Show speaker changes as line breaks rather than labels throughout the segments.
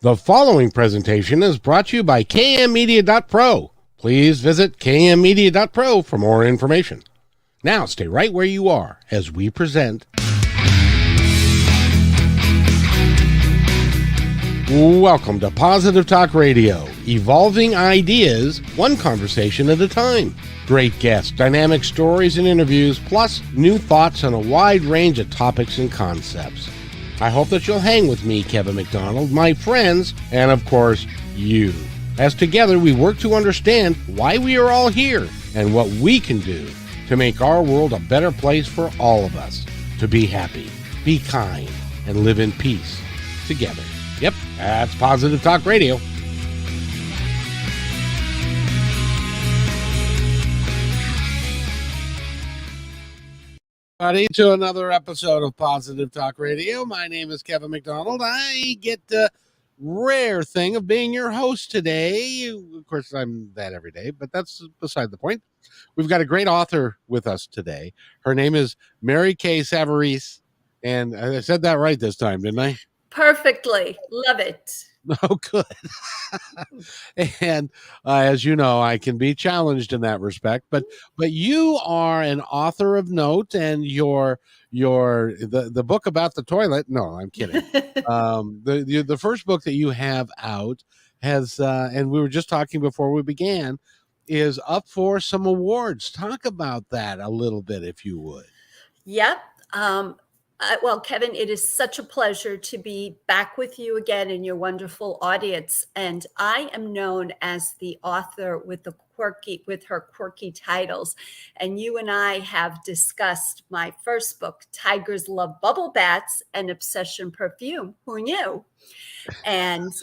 The following presentation is brought to you by kmmedia.pro. Please visit kmmedia.pro for more information. Now stay right where you are as we present. Welcome to Positive Talk Radio, evolving ideas, one conversation at a time. Great guests, dynamic stories and interviews, plus new thoughts on a wide range of topics and concepts. I hope that you'll hang with me, Kevin McDonald, my friends, and of course, you. As together we work to understand why we are all here and what we can do to make our world a better place for all of us. To be happy, be kind, and live in peace together. Yep, that's Positive Talk Radio. To another episode of Positive Talk Radio. My name is Kevin McDonald. I get the rare thing of being your host today. Of course, I'm that every day, but that's beside the point. We've got a great author with us today. Her name is Mary Kay Savarese, and I said that right this time, didn't I?
Perfectly. Love it.
Oh, good. And as you know, I can be challenged in that respect, but you are an author of note, and the book about the toilet. No, I'm kidding. The first book that you have out has, and we were just talking before we began, is up for some awards. Talk about that a little bit, if you would.
Yep. Well, Kevin, it is such a pleasure to be back with you again in your wonderful audience. And I am known as the author with her quirky titles. And you and I have discussed my first book, Tigers Love Bubble Baths and Obsession Perfume. Who knew? And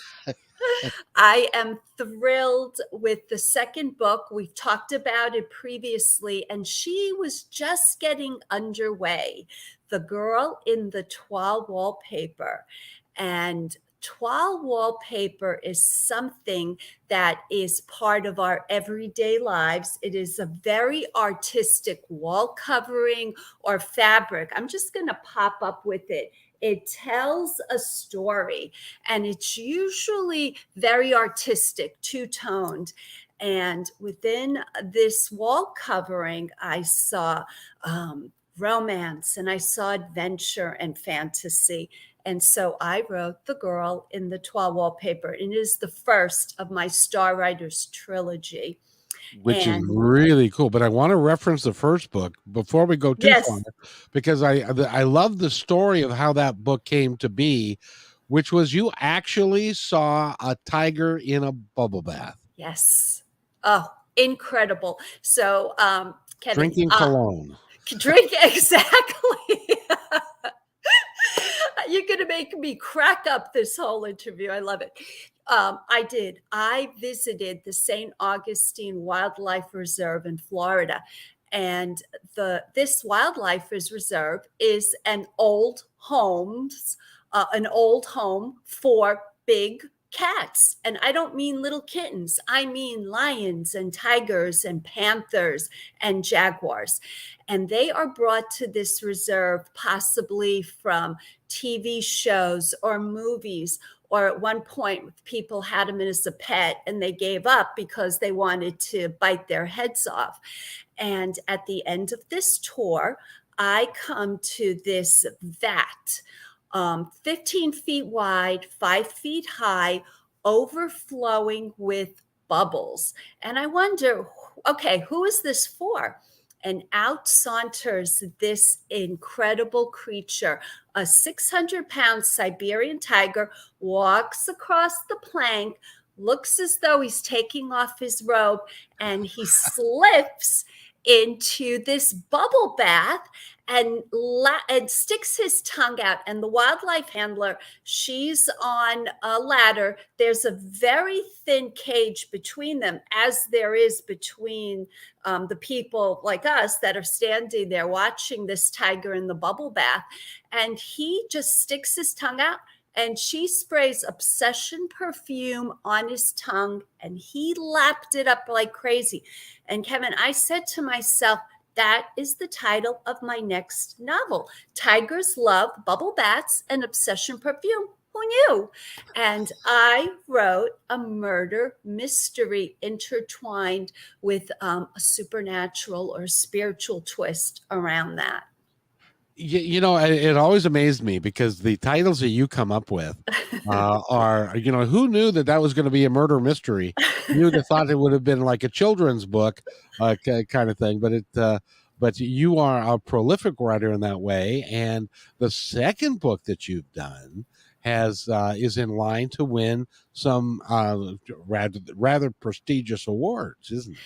I am thrilled with the second book. We've talked about it previously, and she was just getting underway. The Girl in the Toile Wallpaper. And toile wallpaper is something that is part of our everyday lives. It is a very artistic wall covering or fabric. I'm just going to pop up with it. It tells a story, and it's usually very artistic, two-toned. And within this wall covering, I saw romance, and I saw adventure and fantasy. And so I wrote The Girl in the Toile Wallpaper. And it is the first of my Star Writers trilogy.
Which is really cool. But I want to reference the first book before we go too far, because I love the story of how that book came to be, which was you actually saw a tiger in a bubble bath.
Yes. Oh, incredible. So, Kevin,
drinking cologne.
Drink, exactly. You're going to make me crack up this whole interview. I love it. I did. I visited the St. Augustine Wildlife Reserve in Florida. And this wildlife reserve is an old home for big cats. And I don't mean little kittens. I mean lions and tigers and panthers and jaguars. And they are brought to this reserve possibly from TV shows or movies, or at one point people had them as a pet and they gave up because they wanted to bite their heads off. And at the end of this tour, I come to this vat, 15 feet wide, 5 feet high, overflowing with bubbles. And I wonder, okay, who is this for? And out saunters this incredible creature, a 600-pound Siberian tiger, walks across the plank, looks as though he's taking off his robe, and he slips into this bubble bath and sticks his tongue out. And the wildlife handler, she's on a ladder. There's a very thin cage between them, as there is between the people like us that are standing there watching this tiger in the bubble bath. And he just sticks his tongue out, and she sprays Obsession perfume on his tongue, and he lapped it up like crazy. And Kevin, I said to myself, that is the title of my next novel, Tigers Love Bubble Baths and Obsession Perfume. Who knew? And I wrote a murder mystery intertwined with a supernatural or spiritual twist around that.
It always amazed me because the titles that you come up with are, who knew that that was going to be a murder mystery? You would have thought it would have been like a children's book, kind of thing. But you are a prolific writer in that way, and the second book that you've done has is in line to win some rather prestigious awards, isn't it?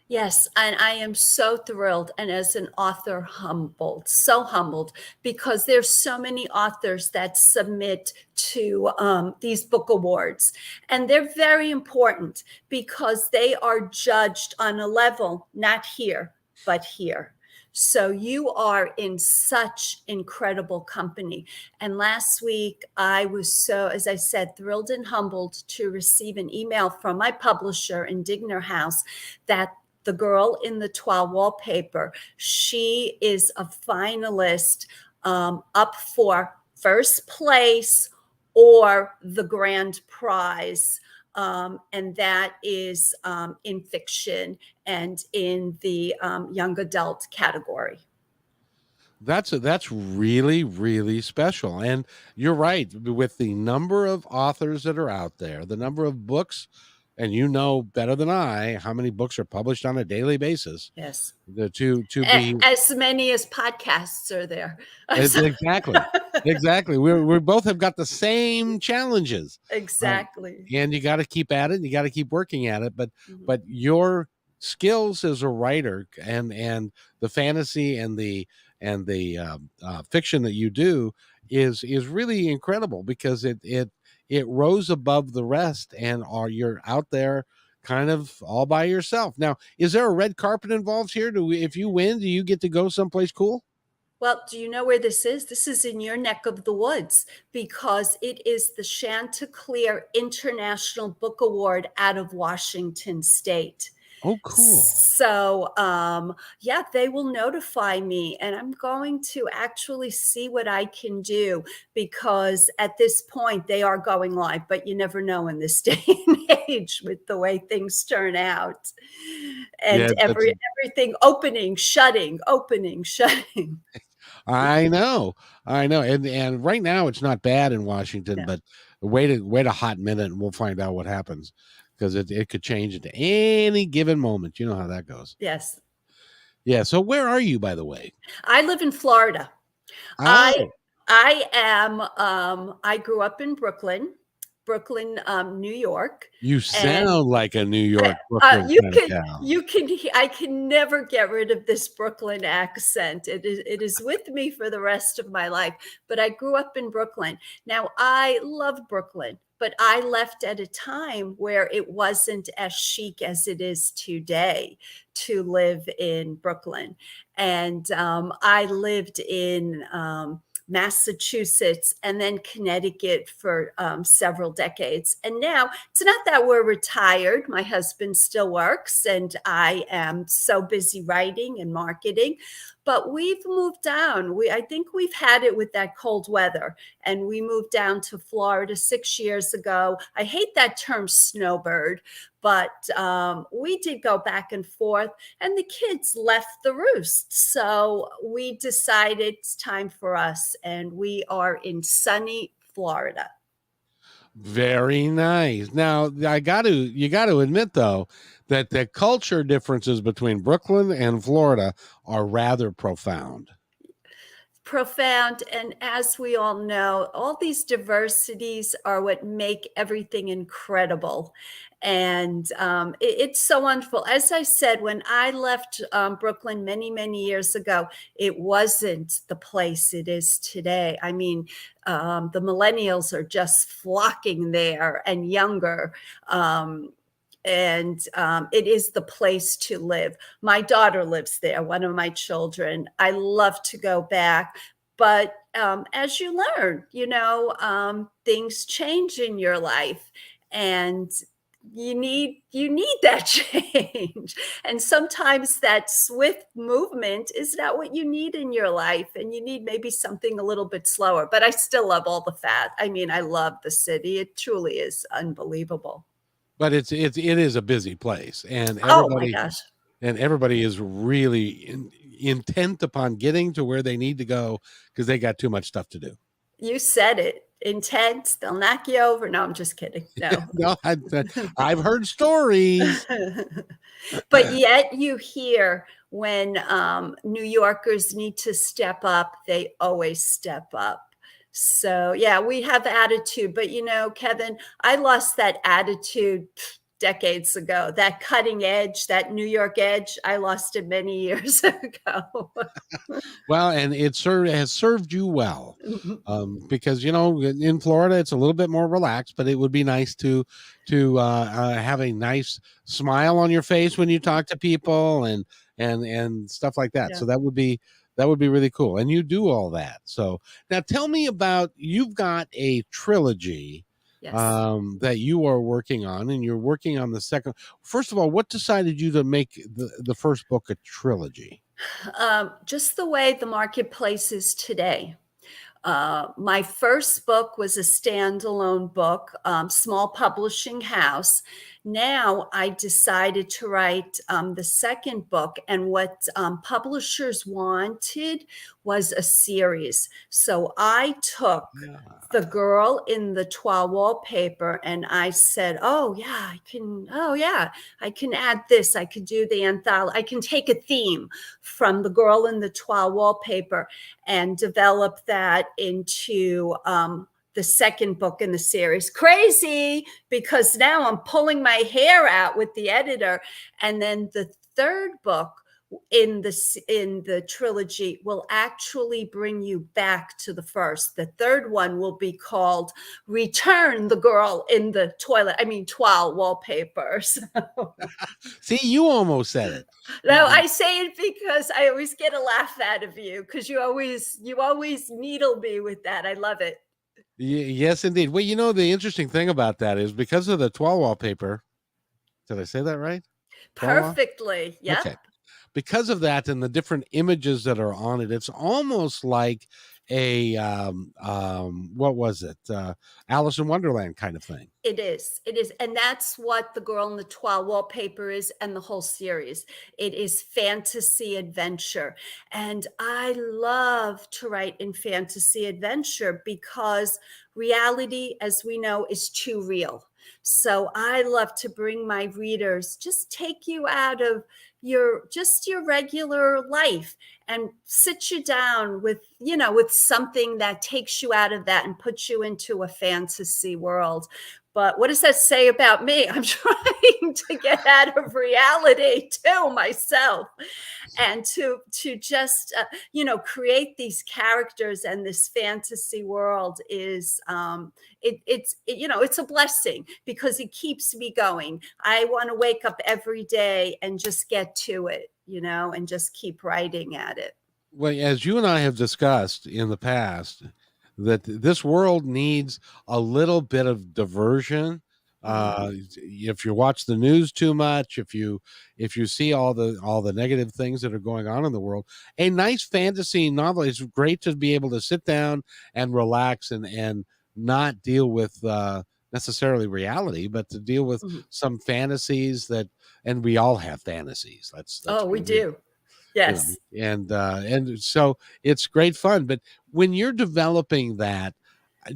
Yes, and I am so thrilled, and as an author, humbled, so humbled, because there's so many authors that submit to these book awards, and they're very important because they are judged on a level not here, but here. So you are in such incredible company. And last week, I was so, as I said, thrilled and humbled to receive an email from my publisher, Indigner House, that the girl in the 12 wallpaper, she is a finalist up for first place or the grand prize. And that is in fiction and in the young adult category.
That's really, really special. And you're right, with the number of authors that are out there, the number of books, and you know better than I how many books are published on a daily basis.
Yes.
To be
As many as podcasts are there.
exactly. Exactly. We both have got the same challenges.
Exactly.
And you got to keep at it, and you got to keep working at it,
Mhm.
but your skills as a writer and the fantasy and the fiction that you do is really incredible because it rose above the rest, and you're out there kind of all by yourself. Now, is there a red carpet involved here? If you win, do you get to go someplace cool?
Well, do you know where this is? This is in your neck of the woods because it is the Chanticleer International Book Award out of Washington State.
Oh, cool.
So, yeah, they will notify me, and I'm going to actually see what I can do because at this point they are going live, but you never know in this day and age with the way things turn out. And
Yeah, that's
everything opening, shutting, opening, shutting.
I know. I know. And right now it's not bad in Washington,
Yeah.
but wait a hot minute and we'll find out what happens because it could change at any given moment. You know how that goes.
Yes.
Yeah. So where are you, by the way?
I live in Florida. I
Oh,
I am I grew up in Brooklyn, New York,
you
and
sound like a New York, Brooklyn
you
kind of
can
gal.
I can never get rid of this Brooklyn accent. It is with me for the rest of my life. But I grew up in Brooklyn. Now I love Brooklyn, but I left at a time where it wasn't as chic as it is today to live in Brooklyn. And I lived in Massachusetts and then Connecticut for several decades. And now it's not that we're retired. My husband still works, and I am so busy writing and marketing. But we've moved down. I think we've had it with that cold weather, and we moved down to Florida 6 years ago. I hate that term snowbird, but we did go back and forth, and the kids left the roost. So we decided it's time for us, and we are in sunny Florida.
Very nice. Now, you got to admit though that the culture differences between Brooklyn and Florida are rather profound.
Profound. And as we all know, all these diversities are what make everything incredible. And it's so wonderful. As I said, when I left Brooklyn many, many years ago, it wasn't the place it is today. I mean, the millennials are just flocking there and younger. And it is the place to live. My daughter lives there, one of my children. I love to go back. But as you learn, things change in your life. And you need that change. And sometimes that swift movement is not what you need in your life, and you need maybe something a little bit slower. But I still love all the fat. I mean, I love the city. It truly is unbelievable.
But it is a busy place,
Oh my gosh.
and everybody is really intent upon getting to where they need to go because they got too much stuff to do.
You said it. Intense. They'll knock you over. No, I'm just kidding. No.
No, I've heard stories.
But yet you hear when New Yorkers need to step up, they always step up. So yeah, we have attitude, but Kevin, I lost that attitude decades ago. That cutting edge, that New York edge, I lost it many years ago.
Well, and has served you well, because in Florida it's a little bit more relaxed, but it would be nice to have a nice smile on your face when you talk to people and stuff like that.
Yeah.
So that would be really cool, and you do all that. So now tell me about, you've got a trilogy.
Yes.
That you are working on, and you're working on the second. First of all, what decided you to make the first book a trilogy?
Just the way the marketplace is today. My first book was a standalone book, small publishing house. Now I decided to write the second book, and what publishers wanted was a series. So I took The Girl in the Toile Wallpaper, and I said, oh yeah, I can add this. I could do the anthology. I can take a theme from The Girl in the Toile Wallpaper and develop that into the second book in the series. Crazy, because now I'm pulling my hair out with the editor. And then the third book in the trilogy will actually bring you back to the first. The third one will be called Return the Girl in the Toile Wallpaper. So.
See, you almost said it.
No, I say it because I always get a laugh out of you, because you always needle me with that. I love it.
Yes, indeed. Well, the interesting thing about that is because of the toile wallpaper. Did I say that right?
Perfectly. Yep.
Okay. Because of that and the different images that are on it, it's almost like a what was it? Alice in Wonderland kind of thing.
It is. And that's what The Girl in the Toile Wallpaper is, and the whole series. It is fantasy adventure. And I love to write in fantasy adventure because reality, as we know, is too real. So I love to bring my readers, just take you out of your regular life and sit you down with something that takes you out of that and puts you into a fantasy world. But what does that say about me? I'm trying to get out of reality too myself, and to just create these characters and this fantasy world is it's a blessing, because it keeps me going. I want to wake up every day and just get to it, and just keep writing at it.
Well, as you and I have discussed in the past, that this world needs a little bit of diversion. If you watch the news too much, if you see all the negative things that are going on in the world, a nice fantasy novel is great to be able to sit down and relax and not deal with necessarily reality, but to deal with some fantasies and we all have fantasies. That's
we do. Yes.
And so it's great fun. But when you're developing that,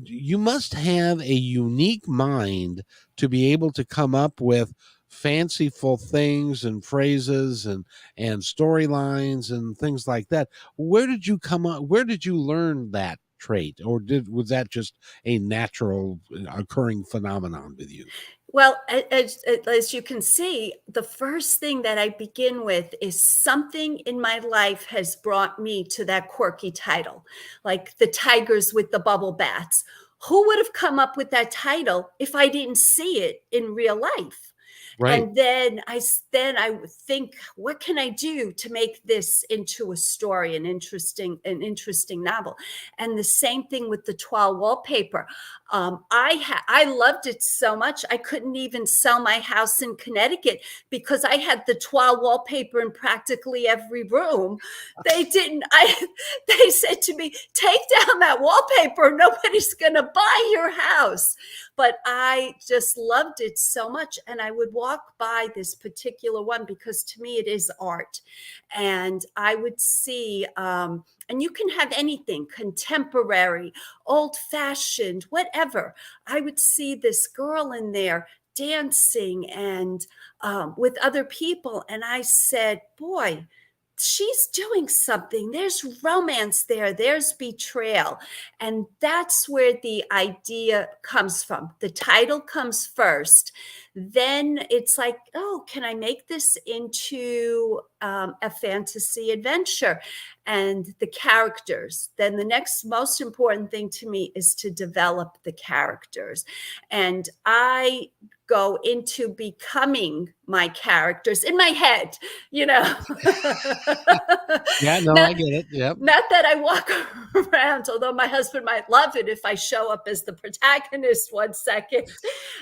you must have a unique mind to be able to come up with fanciful things and phrases and storylines and things like that. Where did you come up? Where did you learn that trait, or was that just a natural occurring phenomenon with you?
Well, as you can see, the first thing that I begin with is something in my life has brought me to that quirky title, like the tigers with the bubble baths. Who would have come up with that title if I didn't see it in real life?
Right.
And then I would think, what can I do to make this into a story, an interesting novel? And the same thing with the toile wallpaper. I loved it so much I couldn't even sell my house in Connecticut because I had the toile wallpaper in practically every room. They didn't. They said to me, "Take down that wallpaper. Nobody's going to buy your house." But I just loved it so much. And I would walk by this particular one because to me it is art. And I would see, and you can have anything contemporary, old fashioned, whatever. I would see this girl in there dancing and with other people. And I said, boy, she's doing something. There's romance there, there's betrayal. And that's where the idea comes from. The title comes first. Then it's like, oh, can I make this into a fantasy adventure? And the characters. Then the next most important thing to me is to develop the characters. And I go into becoming my characters in my head, you know.
Yeah, no,
not,
I get it. Yep.
not that I walk around, although my husband might love it if I show up as the protagonist one second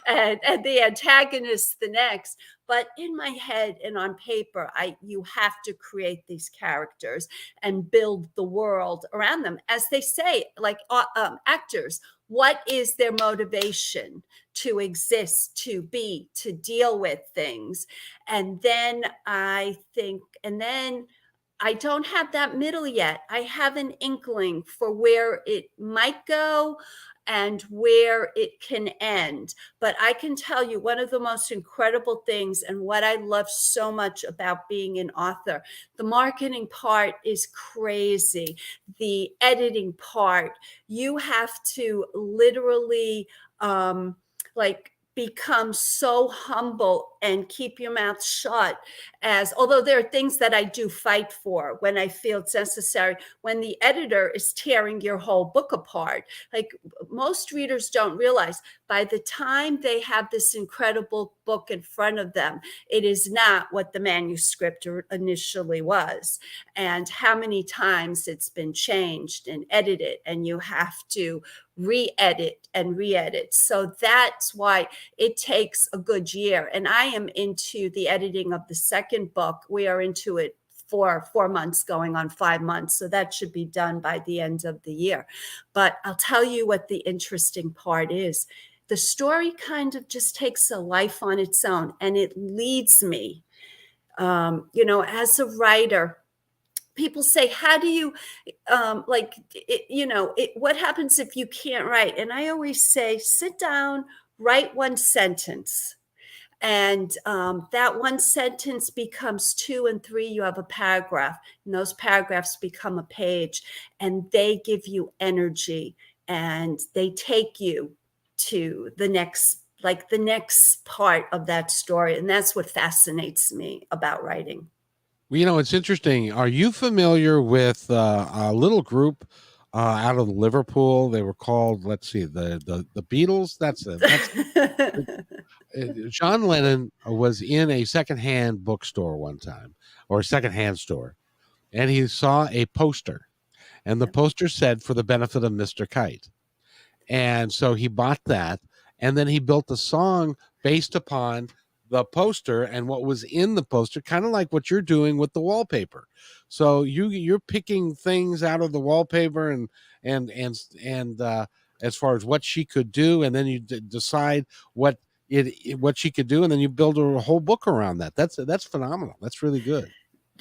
and the antagonist the next. But in my head and on paper, you have to create these characters and build the world around them. As they say, like actors, what is their motivation to exist, to be, to deal with things? And then I think, and then I don't have that middle yet. I have an inkling for where it might go and where it can end. But I can tell you one of the most incredible things and what I love so much about being an author, the marketing part is crazy. The editing part, you have to literally like become so humble and keep your mouth shut, as although there are things that I do fight for when I feel it's necessary, when the editor is tearing your whole book apart. Like most readers don't realize, by the time they have this incredible book in front of them, it is not what the manuscript initially was, and how many times it's been changed and edited, and you have to re-edit and re-edit. So that's why it takes a good year. And I am into the editing of the second book. We are into it for 4 months, going on 5 months. So that should be done by the end of the year. But I'll tell you what the interesting part is. The story kind of just takes a life on its own, and it leads me. As a writer, people say, how do you what happens if you can't write? And I always say, sit down, write one sentence, and that one sentence becomes 2 and 3. You have a paragraph, and those paragraphs become a page, and they give you energy, and they take you to the next part of that story. And that's what fascinates me about writing.
Well, it's interesting. Are you familiar with a little group out of Liverpool? They were called, let's see, the Beatles. That's it. John Lennon was in a secondhand bookstore one time, or a secondhand store, and he saw a poster, and the poster said, "For the benefit of Mr. Kite." And so he bought that, and then he built a song based upon the poster and what was in the poster, kind of like what you're doing with the wallpaper. So you're picking things out of the wallpaper and as far as what she could do, and then you decide what she could do, and then you build a whole book around that. That's phenomenal. That's really good.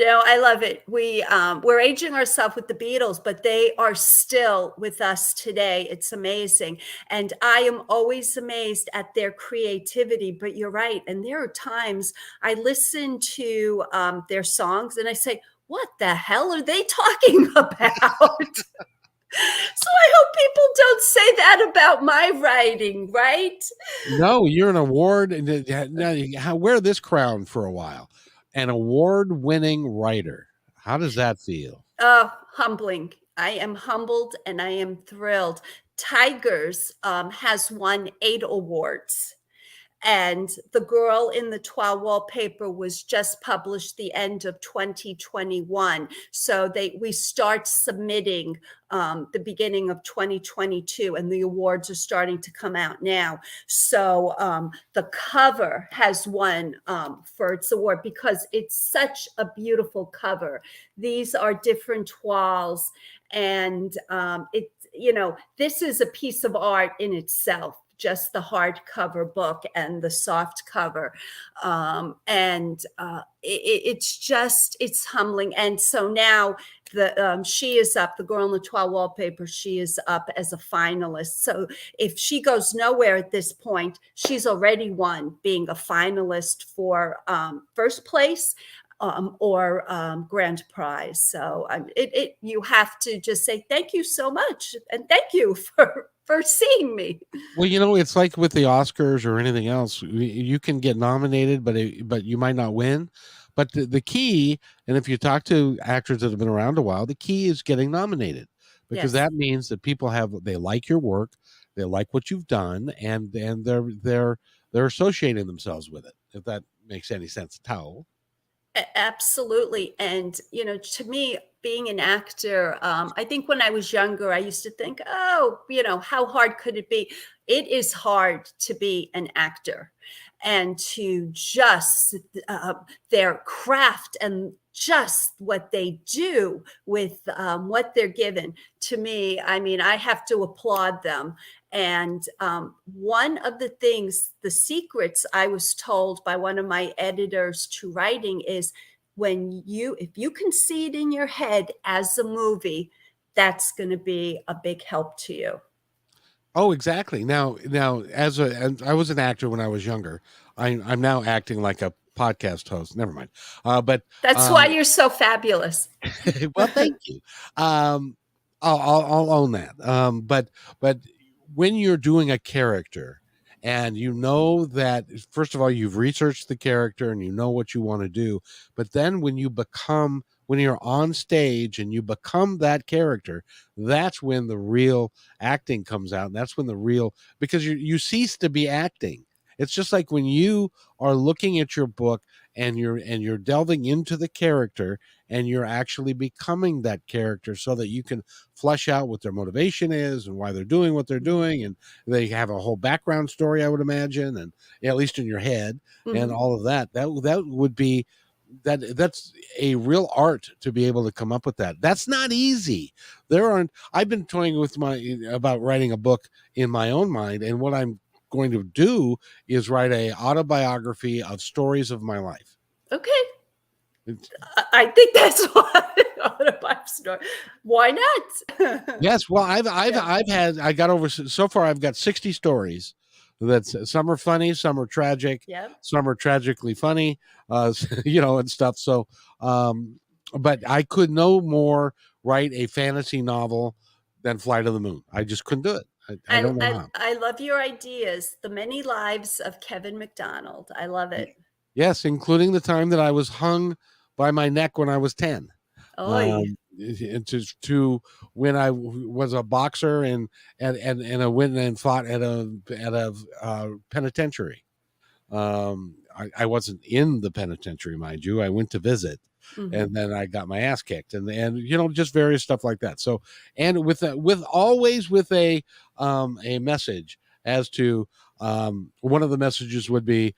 No, I love it. We're aging ourselves with the Beatles, but they are still with us today. It's amazing. And I am always amazed at their creativity. But you're right. And there are times I listen to their songs and I say, what the hell are they talking about? So I hope people don't say that about my writing, right?
No, you're an award. Now, wear this crown for a while. An award-winning writer. How does that feel?
Humbling. I am humbled and I am thrilled. Tigers has won 8 awards. And The Girl in the Twa Wallpaper was just published the end of 2021. So we start submitting the beginning of 2022, and the awards are starting to come out now. So the cover has won for its award because it's such a beautiful cover. These are different toiles, and this is a piece of art in itself, just the hardcover book and the soft cover. It's humbling. And so now she is up, The Girl in the Twa Wallpaper, she is up as a finalist. So if she goes nowhere at this point, she's already won, being a finalist for first place or grand prize. So you have to just say thank you so much, and thank you for seeing me.
Well, it's like with the Oscars or anything else. You can get nominated, but you might not win. But the key, and if you talk to actors that have been around a while, the key is getting nominated, because
Yes.
that means that people they like your work, they like what you've done, and they're associating themselves with it. If that makes any sense at all.
Absolutely. And, to me, being an actor, I think when I was younger, I used to think, oh, how hard could it be? It is hard to be an actor and to just their craft and just what they do with what they're given. To me, I mean, I have to applaud them. And one of the secrets I was told by one of my editors to writing is, if you can see it in your head as a movie, that's going to be a big help to you.
Oh, exactly. Now, and I was an actor when I was younger. I'm now acting like a podcast host. Never mind. But
That's why you're so fabulous.
well, thank you. Um, I'll own that. But when you're doing a character, and you know that, first of all, you've researched the character and you know what you want to do, but then when you're on stage and you become that character, that's when the real acting comes out, and that's when because you cease to be acting. It's just like when you are looking at your book and you're delving into the character, and you're actually becoming that character, so that you can flesh out what their motivation is and why they're doing what they're doing, and they have a whole background story, I would imagine, and at least in your head, and all of that would be that's a real art to be able to come up with that. That's not easy. I've been toying about writing a book in my own mind, and what I'm going to do is write a autobiography of stories of my life.
Okay. I think that's why not?
Yes, well, I got over, so far I've got 60 stories. Some are funny, some are tragic, some are tragically funny, and stuff. So, but I could no more write a fantasy novel than Fly to the Moon. I just couldn't do it. I don't know how.
I love your ideas. The Many Lives of Kevin McDonald. I love it.
Yes, including the time that I was hung by my neck when I was 10. To when I was a boxer and I went and fought at a penitentiary. I wasn't in the penitentiary, mind you. I went to visit, and then I got my ass kicked, and just various stuff like that. So, and always with a message as to one of the messages would be,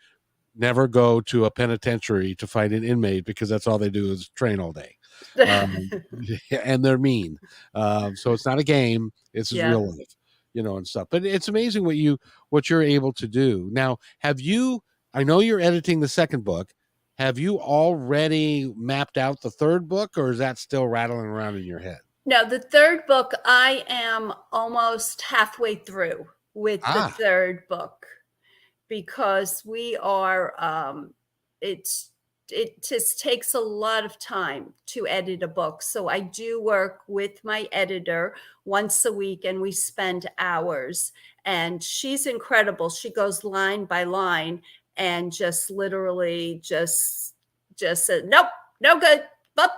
never go to a penitentiary to fight an inmate, because that's all they do is train all day. And they're mean. So it's not a game, it's real life, and stuff. But it's amazing what you're able to do. Now, I know you're editing the second book. Have you already mapped out the third book, or is that still rattling around in your head?
No, the third book, I am almost halfway through with the third book, because we are it just takes a lot of time to edit a book. So I do work with my editor once a week, and we spend hours, and she's incredible. She goes line by line and just literally just said, nope, no good. But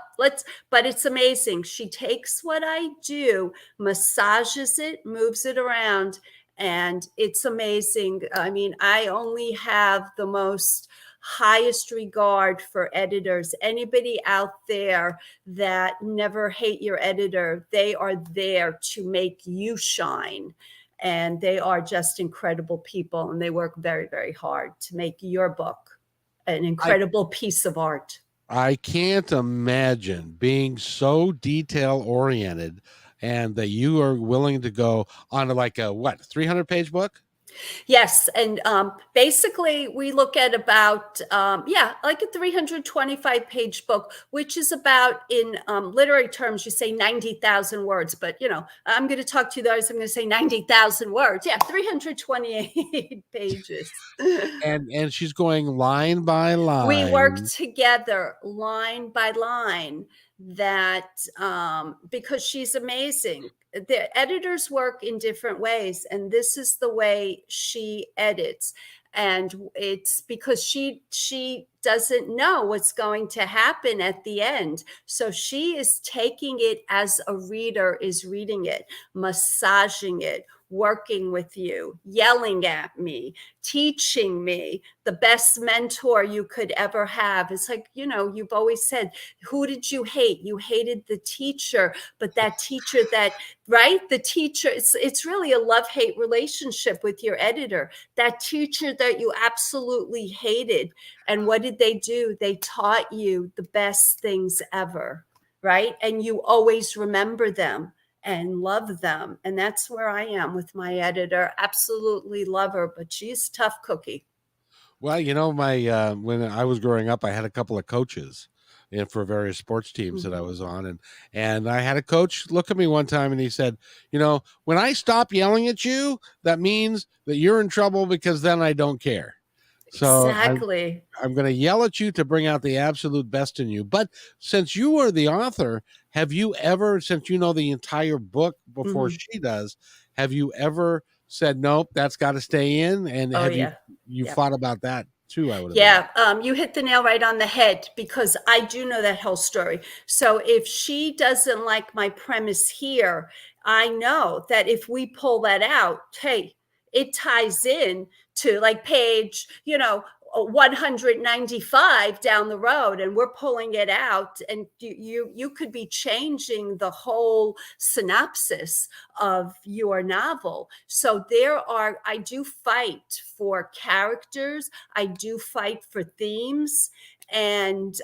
it's amazing. She takes what I do, massages it, moves it around, And it's amazing. I mean, I only have the most highest regard for editors. Anybody out there that never hate your editor, they are there to make you shine. And they are just incredible people, and they work very, very hard to make your book an
I
incredible piece of art.
I can't imagine being so detail oriented and that you are willing to go on to like a what, 300-page book?
Yes, and basically we look at about like a 325-page book, which is about, in literary terms, you say 90,000 words. But I'm going to talk to you guys. I'm going to say 90,000 words. Yeah, 328 pages.
And she's going line by
We work
line.
together line by line, that because she's amazing. The editors work in different ways, and this is the way she edits. And it's because she doesn't know what's going to happen at the end, so she is taking it as a reader is reading it, massaging it, working with you, yelling at me, teaching me. The best mentor you could ever have. It's like, you've always said, who did you hate? You hated the teacher, but that teacher right? The teacher, it's really a love-hate relationship with your editor. That teacher that you absolutely hated. And what did they do? They taught you the best things ever, right? And you always remember them and love them. And that's where I am with my editor. Absolutely love her, but she's a tough cookie.
Well, my when I was growing up, I had a couple of coaches and for various sports teams that I was on, and I had a coach look at me one time and he said, when I stop yelling at you, that means that you're in trouble because then I don't care. So
Exactly.
I'm going to yell at you to bring out the absolute best in you. But since you are the author, have you ever, since you know the entire book before she does, have you ever said, nope, that's got to stay in? And
Oh,
have
yeah.
you thought about that too, I would imagine?
Yeah, you hit the nail right on the head, because I do know that whole story. So if she doesn't like my premise here, I know that if we pull that out, hey, it ties in to like page, 195 down the road, and we're pulling it out, and you could be changing the whole synopsis of your novel. So I do fight for characters. I do fight for themes. And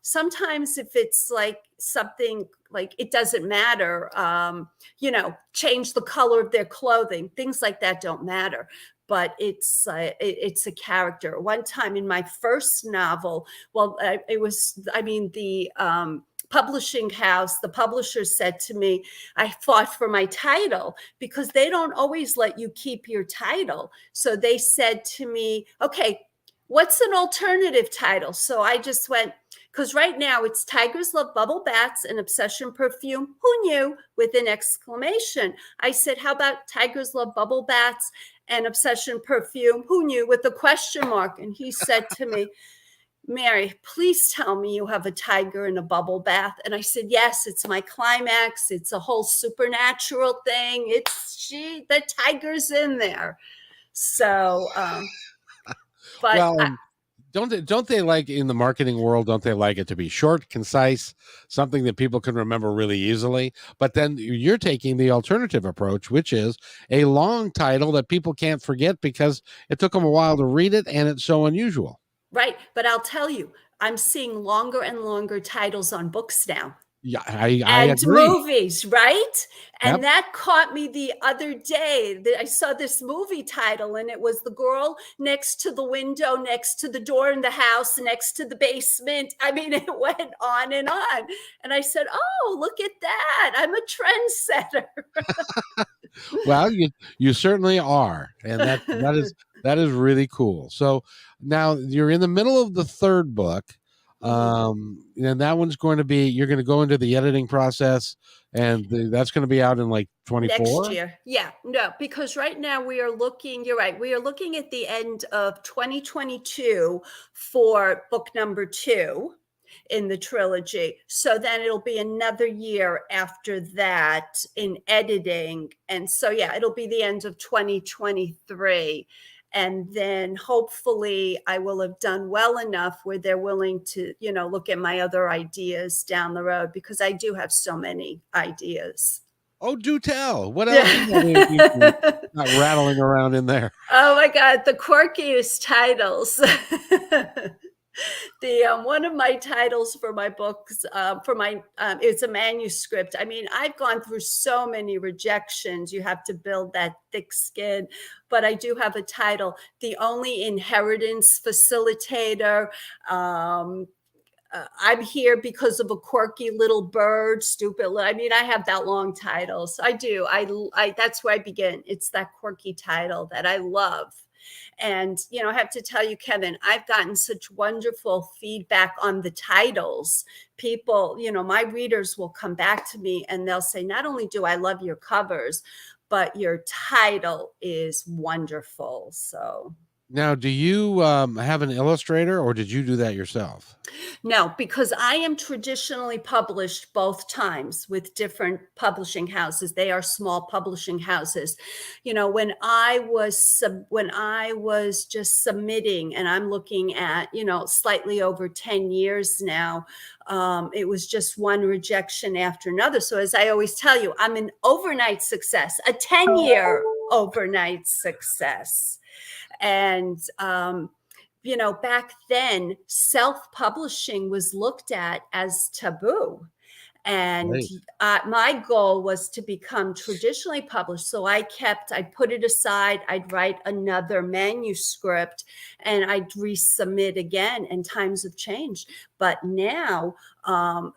sometimes if it's like something like, it doesn't matter, change the color of their clothing, things like that don't matter. But it's a character. One time in my first novel, the publishing house, the publisher said to me, I fought for my title, because they don't always let you keep your title. So they said to me, okay, what's an alternative title? So I just went, because right now it's Tigers Love Bubble Baths and Obsession Perfume. Who knew? With an exclamation. I said, how about Tigers Love Bubble Baths and Obsession Perfume? Who knew? With a question mark. And he said to me, Mary, please tell me you have a tiger in a bubble bath. And I said, yes, it's my climax. It's a whole supernatural thing. The tiger's in there. So, but
Well, and don't they like, in the marketing world, don't they like it to be short, concise, something that people can remember really easily? But then you're taking the alternative approach, which is a long title that people can't forget because it took them a while to read it and it's so unusual.
right. But I'll tell you, I'm seeing longer and longer titles on books now.
Yeah, I
And
agree.
movies, right?
Yep.
And that caught me the other day. I saw this movie title, and it was the girl next to the window, next to the door in the house, next to the basement. I mean, it went on and on. And I said, oh, look at that. I'm a trendsetter.
Well, you certainly are, and that is really cool. So now you're in the middle of the third book, and that one's going to be, you're going to go into the editing process, and that's going to be out in like
Next
24.
year. Yeah, no, because right now we are looking, you're right, we are looking at the end of 2022 for book number 2. in the trilogy. So then it'll be another year after that in editing. And so, yeah, it'll be the end of 2023. And then hopefully I will have done well enough where they're willing to, look at my other ideas down the road, because I do have so many ideas.
Oh, do tell. What else you
Yeah.
got rattling around in there?
Oh my God, the quirkiest titles. The one of my titles for my books, for my it's a manuscript. I mean, I've gone through so many rejections. You have to build that thick skin, but I do have a title: "The Only Inheritance Facilitator." I'm here because of a quirky little bird, stupid. I mean, I have that long title. So I do. That's where I begin. It's that quirky title that I love. And, I have to tell you, Kevin, I've gotten such wonderful feedback on the titles. People, my readers will come back to me and they'll say, not only do I love your covers, but your title is wonderful. So.
Now, do you have an illustrator, or did you do that yourself?
No, because I am traditionally published both times with different publishing houses. They are small publishing houses. When I was just submitting, and I'm looking at, slightly over 10 years now, it was just one rejection after another. So as I always tell you, I'm an overnight success, a 10-year overnight success. And, back then, self-publishing was looked at as taboo. And
Right.
my goal was to become traditionally published. So I'd put it aside. I'd write another manuscript and I'd resubmit again, and times have changed. But now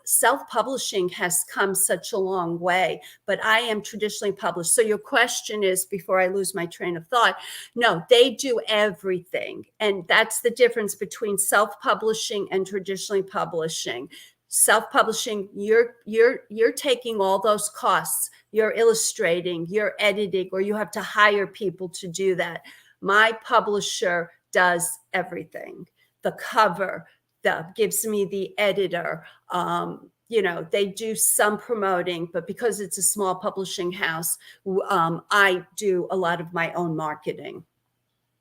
self-publishing has come such a long way, but I am traditionally published. So your question is, before I lose my train of thought, no, they do everything. And that's the difference between self-publishing and traditionally publishing. Self-publishing, you're taking all those costs, you're illustrating, you're editing, or you have to hire people to do that. My publisher does everything. The cover, gives me the editor. They do some promoting, but because it's a small publishing house, I do a lot of my own marketing.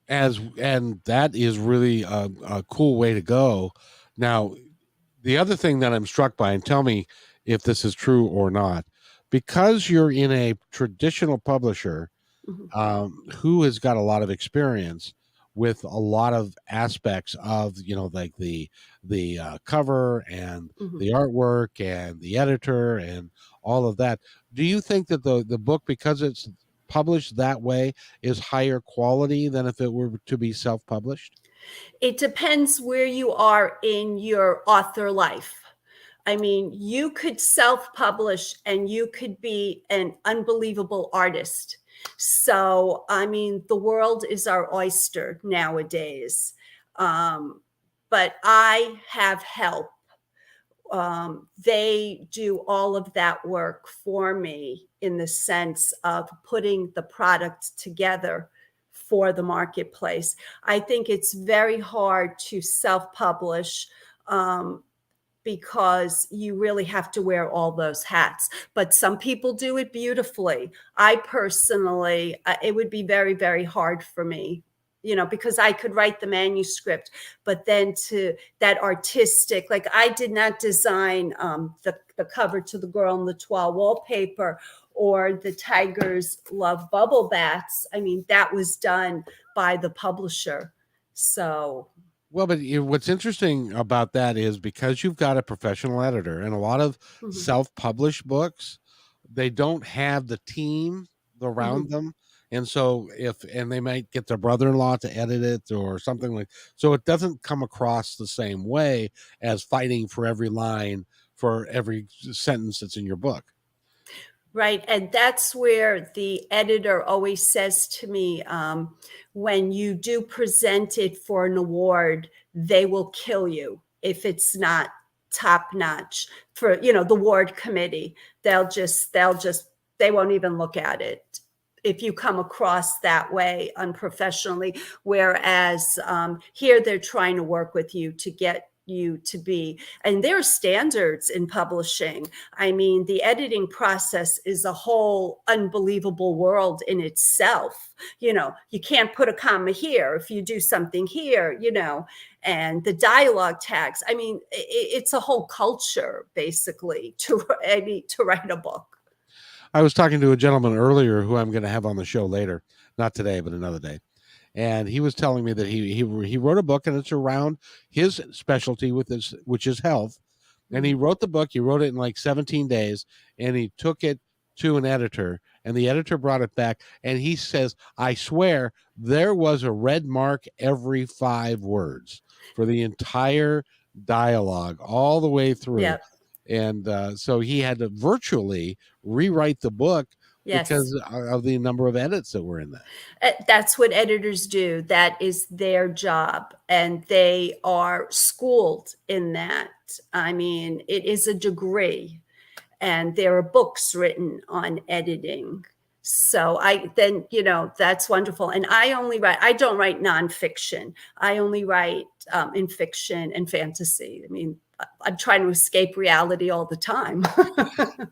And that is really a cool way to go. Now, the other thing that I'm struck by, and tell me if this is true or not, because you're in a traditional publisher
Mhm.
who has got a lot of experience with a lot of aspects of, like the cover and
Mhm.
the artwork and the editor and all of that. Do you think that the book, because it's published that way, is higher quality than if it were to be self-published?
It depends where you are in your author life. I mean, you could self-publish and you could be an unbelievable artist. So, I mean, the world is our oyster nowadays. Um, but I have help. They do all of that work for me in the sense of putting the product together for the marketplace. I think it's very hard to self-publish, because you really have to wear all those hats. But some people do it beautifully. I personally, it would be very, very hard for me, because I could write the manuscript, but then to that artistic, like I did not design the cover to the Girl in the Toile wallpaper or the Tigers Love Bubble Bats. I mean, that was done by the publisher. So.
Well, but what's interesting about that is because you've got a professional editor, and a lot of
Mhm,
self-published books, they don't have the team around
mhm.
them. And so and they might get their brother-in-law to edit it or something like, so it doesn't come across the same way as fighting for every line for every sentence that's in your book.
Right. And that's where the editor always says to me, when you do present it for an award, they will kill you if it's not top notch for, the award committee. They won't even look at it if you come across that way unprofessionally. Whereas here they're trying to work with you to get you to be. And there are standards in publishing. I mean, the editing process is a whole unbelievable world in itself. You can't put a comma here if you do something here, and the dialogue tags. I mean, it's a whole culture basically to write a book.
I was talking to a gentleman earlier who I'm going to have on the show later, not today, but another day. And he was telling me that he wrote a book, and it's around his specialty which is health. And he wrote the book. He wrote it in like 17 days, and he took it to an editor, and the editor brought it back. And he says, I swear there was a red mark every 5 words for the entire dialogue all the way through.
Yep.
And so he had to virtually rewrite the book.
Yes.
Because of the number of edits that were in that.
That's what editors do. That is their job. And they are schooled in that. I mean, it is a degree. And there are books written on editing. So that's wonderful. And I don't write nonfiction. I only write in fiction and fantasy. I mean, I'm trying to escape reality all the time.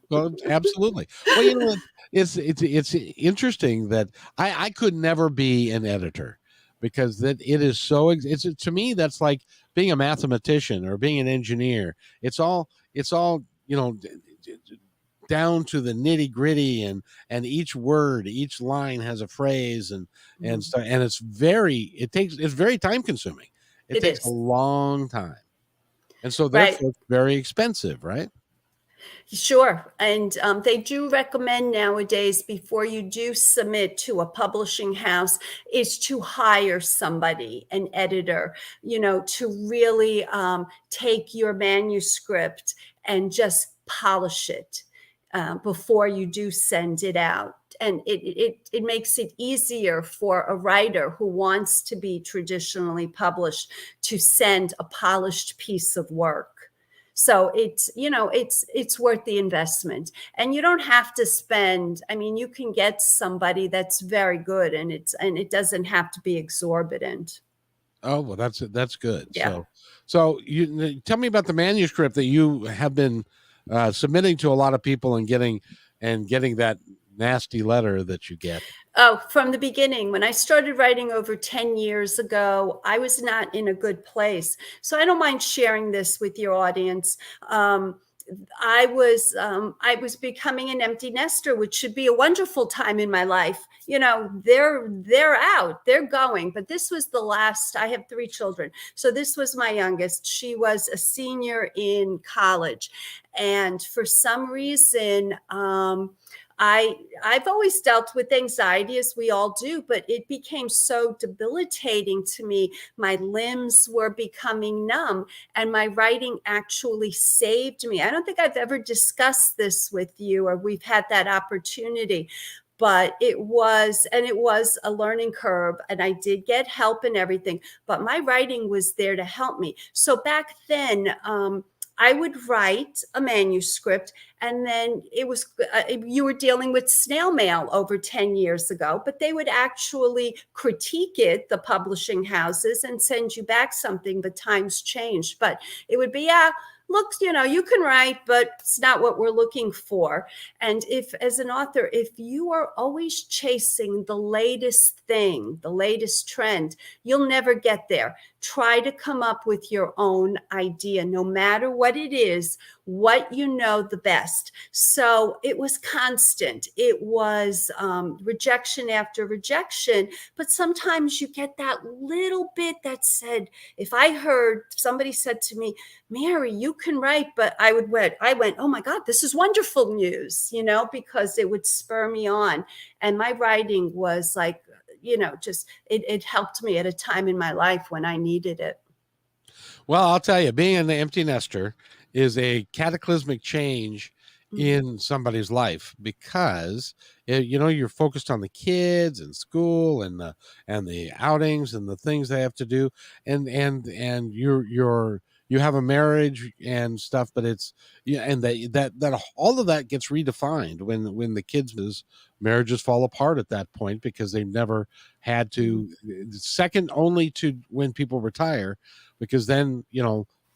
Well, absolutely. Well, it's interesting that I could never be an editor, because that it is so. It's to me that's like being a mathematician or being an engineer. It's all down to the nitty gritty, and each word, each line has a phrase, and stuff, and it's very time consuming. It takes a long time. And so therefore it's very expensive, right?
Sure. And they do recommend nowadays, before you do submit to a publishing house, is to hire somebody, an editor, to really take your manuscript and just polish it before you do send it out. And it makes it easier for a writer who wants to be traditionally published to send a polished piece of work. So it's worth the investment, and you don't have to spend. I mean, you can get somebody that's very good, and it doesn't have to be exorbitant.
Oh, well, that's good.
Yeah.
So you tell me about the manuscript that you have been submitting to a lot of people and getting that nasty letter that you get.
Oh, from the beginning, when I started writing over 10 years ago, I was not in a good place. So I don't mind sharing this with your audience. I was becoming an empty nester, which should be a wonderful time in my life. They're out, they're going. But this was the last. I have 3 children. So this was my youngest. She was a senior in college. And for some reason, I've always dealt with anxiety, as we all do, but it became so debilitating to me. My limbs were becoming numb, and my writing actually saved me. I don't think I've ever discussed this with you, or we've had that opportunity, but it was a learning curve, and I did get help and everything, but my writing was there to help me. So back then, I would write a manuscript, and then you were dealing with snail mail over 10 years ago, but they would actually critique it, the publishing houses, and send you back something. But times changed. But it would be, look, you can write, but it's not what we're looking for. And as an author, if you are always chasing the latest thing, the latest trend, you'll never get there. Try to come up with your own idea, no matter what it is, what you know the best. So it was constant. It was rejection after rejection. But sometimes you get that little bit that said, if somebody said to me, Mary, you can write, but I went, oh my God, this is wonderful news, because it would spur me on. And my writing was like, just it helped me at a time in my life when I needed it.
Well, I'll tell you, being an empty nester is a cataclysmic change in somebody's life, because you're focused on the kids and school and the outings and the things they have to do, and you have a marriage and stuff, but it's and that all of that gets redefined when the kids' marriages fall apart at that point, because they've never had to, second only to when people retire, because then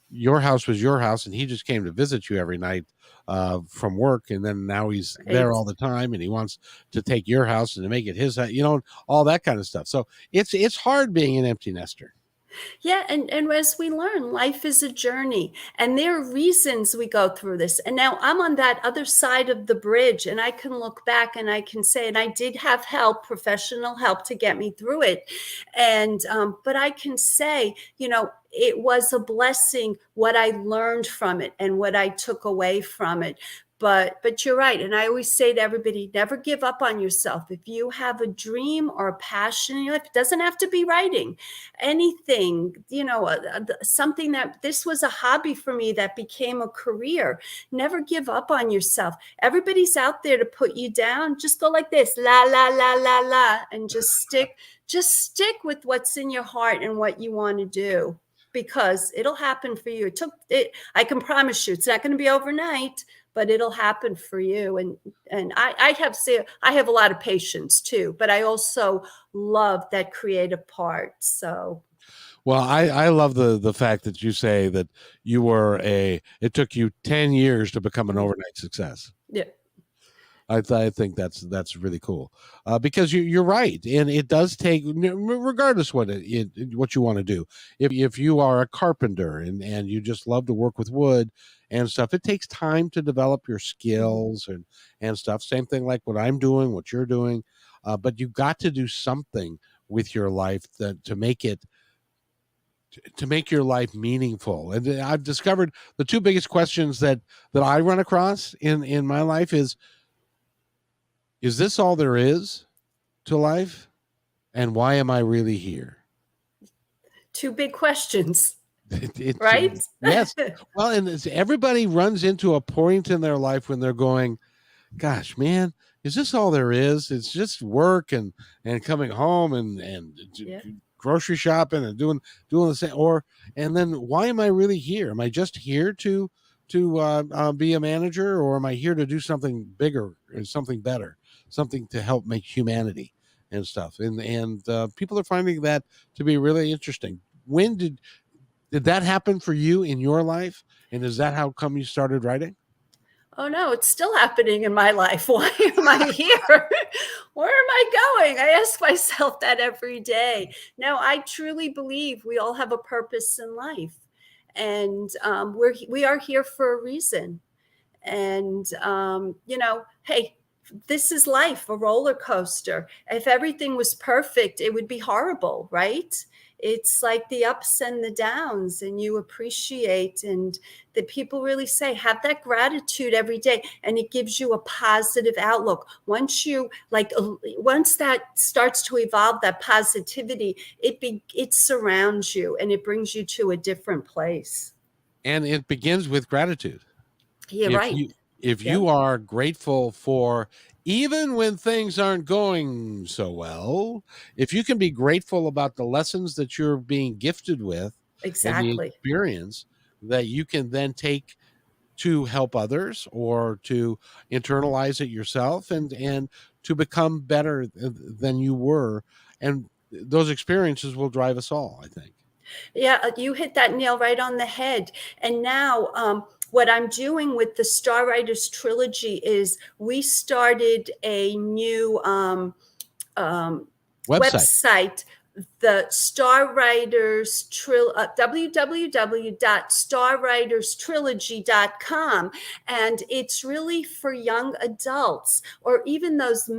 your house was your house and he just came to visit you every night from work, and then now he's there all the time and he wants to take your house and to make it his house, all that kind of stuff. So it's hard being an empty nester.
Yeah, and as we learn, life is a journey, and there are reasons we go through this. And now I'm on that other side of the bridge, and I can look back and I can say, and I did have help, professional help, to get me through it. And but I can say, it was a blessing what I learned from it and what I took away from it. But you're right. And I always say to everybody, never give up on yourself. If you have a dream or a passion in your life, it doesn't have to be writing, anything, something that this was a hobby for me that became a career. Never give up on yourself. Everybody's out there to put you down. Just go like this, la, la, la, la, la, and just stick with what's in your heart and what you want to do, because it'll happen for you. I can promise you, it's not going to be overnight, but it'll happen for you. And I have a lot of patience too, but I also love that creative part. So,
well, I love the fact that you say that it took you 10 years to become an overnight success.
yeah.
I think that's really cool, because you're right, and it does take, regardless what you want to do. If you are a carpenter and you just love to work with wood and stuff, it takes time to develop your skills and stuff. Same thing like what I'm doing, what you're doing, but you got to do something with your life to make your life meaningful. And I've discovered the two biggest questions that I run across in my life is this all there is to life? And why am I really here?
Two big questions, right?
Yes. Well, and everybody runs into a point in their life when they're going, gosh, man, is this all there is? It's just work and coming home and
Yeah.
grocery shopping and doing the same. And then why am I really here? Am I just here to be a manager, or am I here to do something bigger or something better, something to help make humanity and stuff? And people are finding that to be really interesting. When did that happen for you in your life? And is that how come you started writing?
Oh no, it's still happening in my life. Why am I here? Where am I going? I ask myself that every day. No, I truly believe we all have a purpose in life, and we are here for a reason. And hey, this is life, a roller coaster. If everything was perfect, it would be horrible, right? It's like the ups and the downs, and you appreciate, and the people really say, have that gratitude every day, and it gives you a positive outlook. Once that starts to evolve, that positivity, it surrounds you and it brings you to a different place.
And it begins with gratitude.
Yeah, right.
If you are grateful for, even when things aren't going so well, if you can be grateful about the lessons that you're being gifted with and the
Exactly.
experience that you can then take to help others or to internalize it yourself and to become better than you were. And those experiences will drive us all, I think.
Yeah, you hit that nail right on the head. And now, what I'm doing with the Star Writers trilogy is we started a new website, the Star Writers www.starwriterstrilogy.com, and it's really for young adults or even those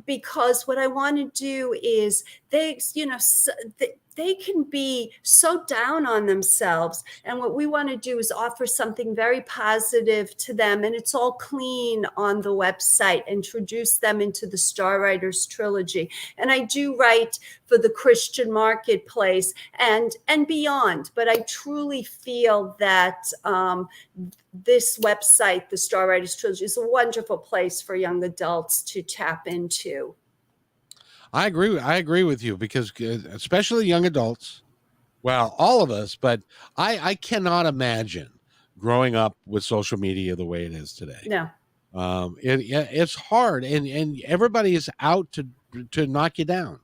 because what I want to do is they can be so down on themselves. And what we want to do is offer something very positive to them. And it's all clean on the website, introduce them into the Star Writers trilogy. And I do write for the Christian marketplace and beyond. But I truly feel that this website, the Star Writers trilogy, is a wonderful place for young adults to tap into.
I agree with you, because especially young adults, well, all of us, but I cannot imagine growing up with social media the way it is today.
No.
It's hard, and everybody is out to knock you down.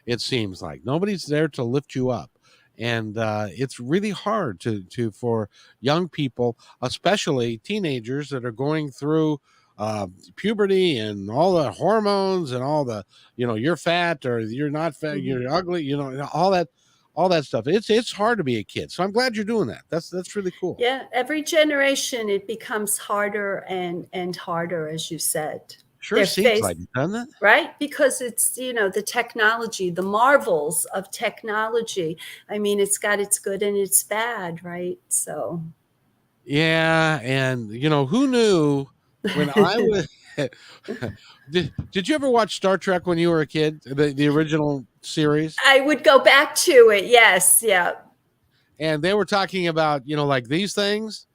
It seems like nobody's there to lift you up. and it's really hard for young people, especially teenagers that are going through puberty and all the hormones and all the, you're fat or you're not fat,
Mhm.
you're ugly, all that stuff. It's hard to be a kid. So I'm glad you're doing that. That's really cool.
Yeah, every generation it becomes harder and harder, as you said.
Sure
They're
seems like
faced
it, doesn't it?
right because it's the technology, the marvels of technology. I mean, it's got its good and its bad, right? So
Yeah, and who knew when I was did you ever watch Star Trek when you were a kid? The original series?
I would go back to it. Yes, yeah,
And they were talking about, like these things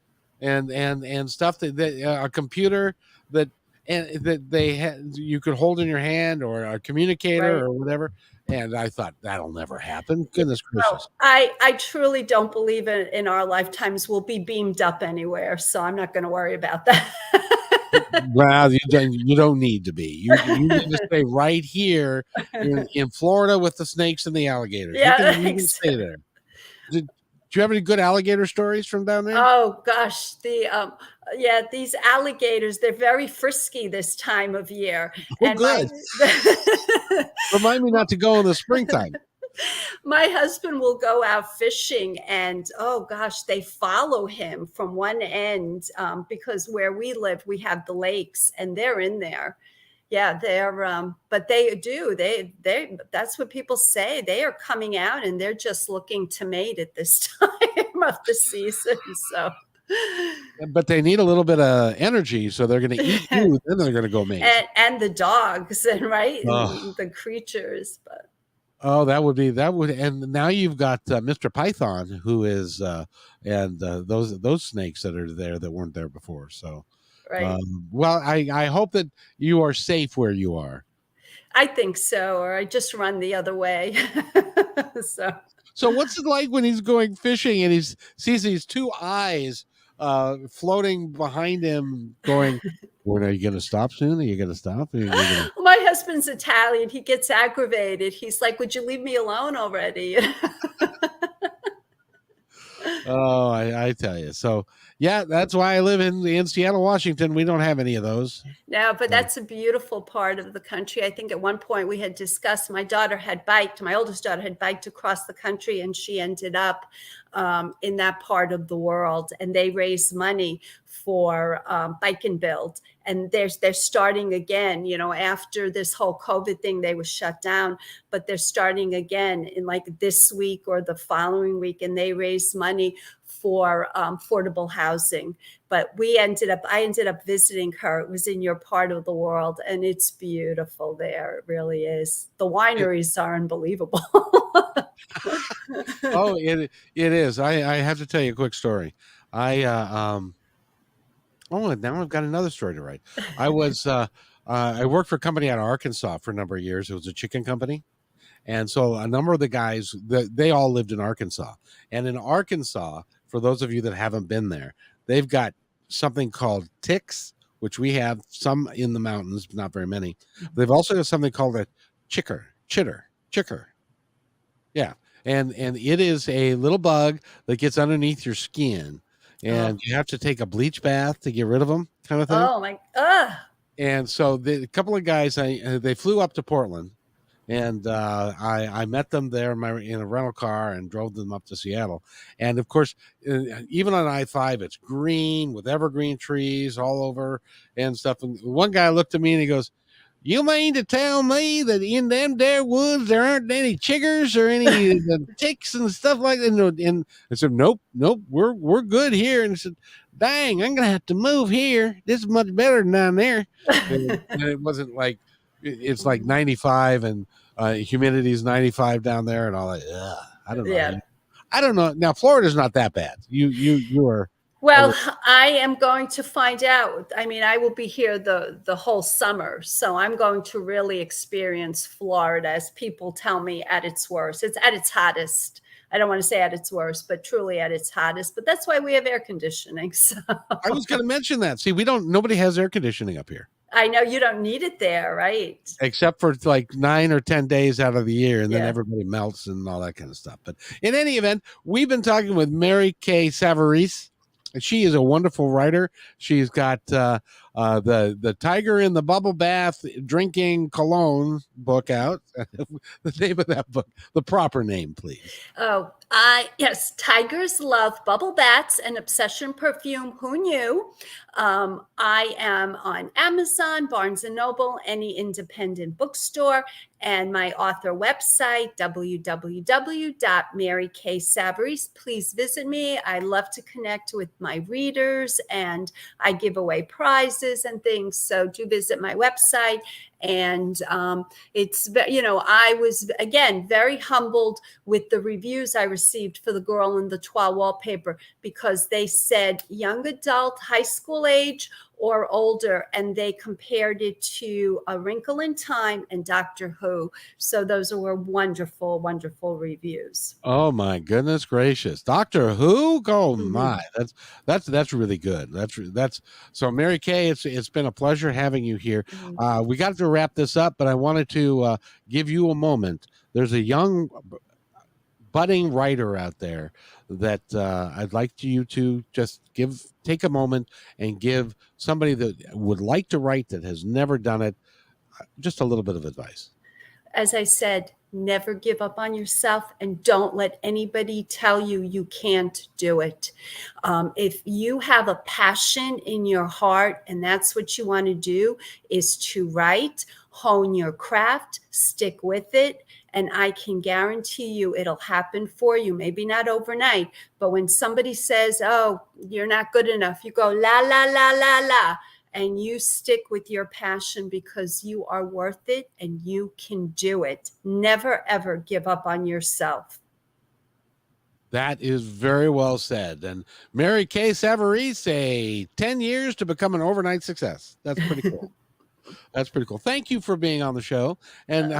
and stuff that a computer that and that they had you could hold in your hand or a communicator
right.
or whatever. And I thought that'll never happen. Goodness
Well,
gracious.
I truly don't believe in our lifetimes we'll be beamed up anywhere, so I'm not going to worry about that.
Well, you don't need to be. You need to stay right here in Florida with the snakes and the alligators. You
Yeah,
can you can
thanks.
stay there. Do you have any good alligator stories from down there?
Oh gosh, yeah, these alligators, they're very frisky this time of year.
Oh,
And my
good. Remind me not to go in the springtime.
my husband will go out fishing and oh gosh, they follow him from one end because where we live, we have the lakes and they're in there. Yeah, they're but they that's what people say. They are coming out and they're just looking to mate at this time of the season. So
But they need a little bit of energy, so they're going to eat you, then they're going to go mate.
and the dogs and right
Oh,
and the creatures, but
oh, that would, and now you've got Mr. Python, who is, and those snakes that are there that weren't there before. So,
right.
well, I hope that you are safe where you are.
I think so, or I just run the other way. So
So what's it like when he's going fishing and he sees these two eyes floating behind him going, when are you going to stop soon? Are you going to stop? Are you going to...
my husband's Italian. He gets aggravated. He's like, "Would you leave me alone already?"
Oh, I tell you. So yeah, that's why I live in Seattle, Washington. We don't have any of those.
No, but
So,
that's a beautiful part of the country. I think at one point we had discussed my oldest daughter had biked across the country and she ended up in that part of the world and they raise money for bike and build. And they're starting again, after this whole COVID thing, they were shut down, but they're starting again in like this week or the following week. And they raise money for affordable housing. But I ended up visiting her. It was in your part of the world, and it's beautiful there. It really is. The
it,
wineries are unbelievable.
oh, it is. I have to tell you a quick story. I oh, now I've got another story to write. I was I worked for a company out of Arkansas for a number of years. It was a chicken company. And so a number of the guys, they all lived in Arkansas. And in Arkansas, for those of you that haven't been there, they've got something called ticks, which we have some in the mountains, not very many. They've also got something called a chicker. Yeah. And it is a little bug that gets underneath your skin.
Oh,
And you have to take a bleach bath to get rid of them, kind of thing.
oh my, ugh.
And so a couple of guys, they flew up to Portland, and I met them there in a rental car and drove them up to Seattle. And of course, even on I-5, it's green with evergreen trees all over and stuff. And one guy looked at me and he goes, "You mean to tell me that in them there woods there aren't any chiggers or any ticks and stuff like that?" And I said, "Nope, we're good here." And I said, "Dang, I'm gonna have to move here. This is much better than down there." And it wasn't like it's like 95 and humidity is 95 down there and all that. Ugh, I don't know.
Yeah.
I don't know. Now Florida's not that bad. You are.
Well, I am going to find out. I mean, I will be here the whole summer, so I'm going to really experience Florida, as people tell me, at its worst. It's at its hottest. I don't want to say at its worst, but truly at its hottest. But that's why we have air conditioning. So
I was going to mention that. See, nobody has air conditioning up here.
I know you don't need it there, right?
Except for like 9 or 10 days out of the year, and then
Yeah.
everybody melts and all that kind of stuff. But in any event, we've been talking with Mary Kay Savarese. She is a wonderful writer. She's got the Tiger in the Bubble Bath Drinking Cologne book out. The name of that book, the proper name, please.
Oh, yes. Tigers love bubble baths and obsession perfume. Who knew? I am on Amazon, Barnes & Noble, any independent bookstore, and my author website, www.maryksavarese. Please visit me. I love to connect with my readers, and I give away prizes and things. So do visit my website. And it's, I was, again, very humbled with the reviews I received for The Girl in the Twa wallpaper, because they said young adult, high school age, or older, and they compared it to A Wrinkle in Time and Doctor Who. So those were wonderful, wonderful reviews.
Oh my goodness gracious, Doctor Who! Oh my, that's really good. That's so, Mary Kay. It's been a pleasure having you here. We got to wrap this up, but I wanted to give you a moment. There's a young budding writer out there that I'd like you to just take a moment and give somebody that would like to write that has never done it just a little bit of advice.
As I said, never give up on yourself, and don't let anybody tell you you can't do it. If you have a passion in your heart and that's what you want to do, is to write, hone your craft, stick with it, and I can guarantee you it'll happen for you. Maybe not overnight, but when somebody says, oh, you're not good enough, you go, la, la, la, la, la, and you stick with your passion, because you are worth it and you can do it. Never, ever give up on yourself.
That is very well said. And Mary Kay Savarese, 10 years to become an overnight success. That's pretty cool. That's pretty cool. Thank you for being on the show. And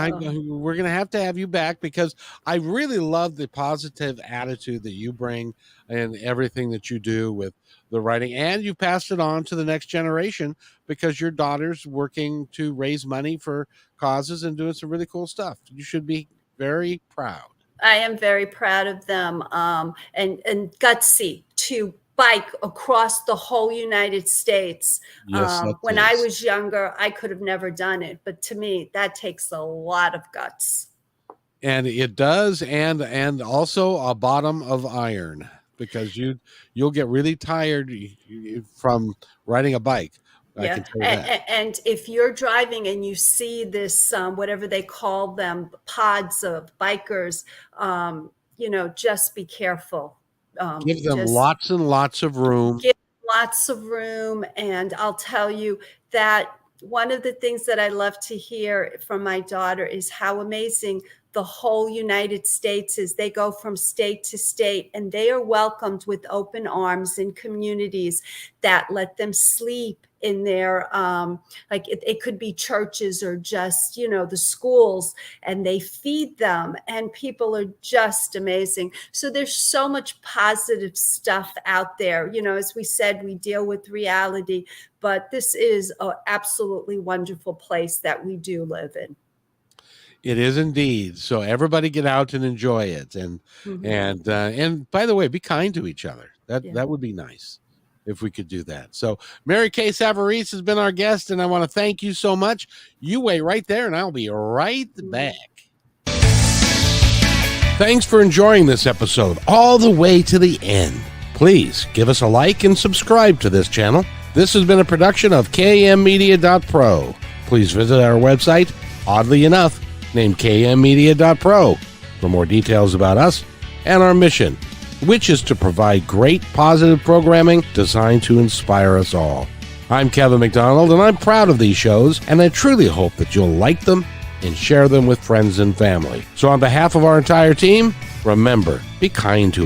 we're going to have you back, because I really love the positive attitude that you bring and everything that you do with the writing. And you passed it on to the next generation, because your daughter's working to raise money for causes and doing some really cool stuff. You should be very proud.
I am very proud of them, and gutsy to bike across the whole United States.
Yes,
when I was younger, I could have never done it. But to me, that takes a lot of guts.
And it does, and also a bottom of iron, because you'll get really tired from riding a bike. I can tell you that.
And if you're driving and you see this, whatever they call them, pods of bikers, just be careful.
Give them lots and lots of room.
Give lots of room. And I'll tell you that one of the things that I love to hear from my daughter is how amazing the whole United States is. They go from state to state, and they are welcomed with open arms in communities that let them sleep in their, like it could be churches or just, the schools, and they feed them, and people are just amazing. So there's so much positive stuff out there. As we said, we deal with reality, but this is an absolutely wonderful place that we do live in.
It is indeed. So everybody get out and enjoy it. And by the way, be kind to each other. That would be nice if we could do that. So Mary Kay Savarese has been our guest, and I want to thank you so much. You wait right there, and I'll be right back. Thanks for enjoying this episode all the way to the end. Please give us a like and subscribe to this channel. This has been a production of kmmedia.pro. Please visit our website, oddly enough, named kmmedia.pro, for more details about us and our mission, which is to provide great positive programming designed to inspire us all. I'm Kevin McDonald, and I'm proud of these shows, and I truly hope that you'll like them and share them with friends and family. So on behalf of our entire team, remember, be kind to